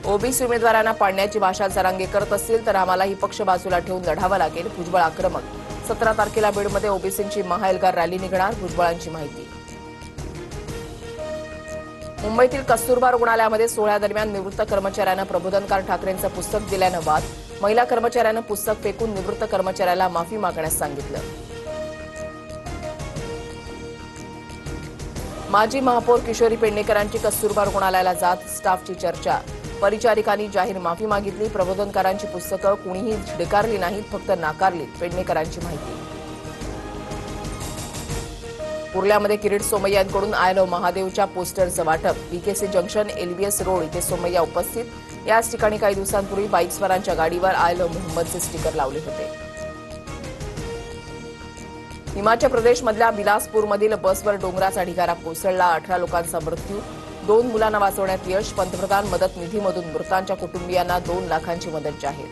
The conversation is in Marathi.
ओबीसी उमेदवारांना पाडण्याची भाषा जरांगे करत असतील तर आम्हालाही पक्ष बाजूला ठेवून लढावं लागेल. भुजबळ आक्रमक. 17 तारखेला बीडमध्ये ओबीसींची महाएल्गार रॅली निघणार. भुजबळांची माहिती. मुंबईतील कस्तुरबा रुग्णालयामध्ये सोहळ्यादरम्यान निवृत्त कर्मचाऱ्यानं प्रबोधनकार ठाकरेंचं पुस्तक दिल्यानं वाद. महिला कर्मचाऱ्यानं पुस्तक फेकून निवृत्त कर्मचाऱ्याला माफी मागण्यास सांगितलं. माजी महापौर किशोरी पेडणेकरांची कस्तुरबा रुग्णालयाला जात स्टाफची चर्चा. परिचारिकांनी जाहीर माफी मागितली. प्रबोधनकारांची पुस्तकं कुणीही स्वीकारली नाहीत, फक्त नाकारली. पेडणेकरांची माहिती. कुर्ल्यामध्ये किरीट सोमय्यांकडून आयलव महादेवच्या पोस्टरचं वाटप. बीकेसी जंक्शन एलबीएस रोड इथे सोमय्या उपस्थित. याच ठिकाणी काही दिवसांपूर्वी बाईकस्वारांच्या गाडीवर आयलव मोहम्मदचे स्टिकर लावले होते. हिमाचल प्रदेशमधल्या बिलासपूरमधील बसवर डोंगराचा ढिगारा कोसळला. 18 लोकांचा मृत्यू. 2 मुलांना वाचवण्यात यश. पंतप्रधान मदत निधीमधून मृतांच्या कुटुंबियांना 2 लाखांची मदत जाहीर.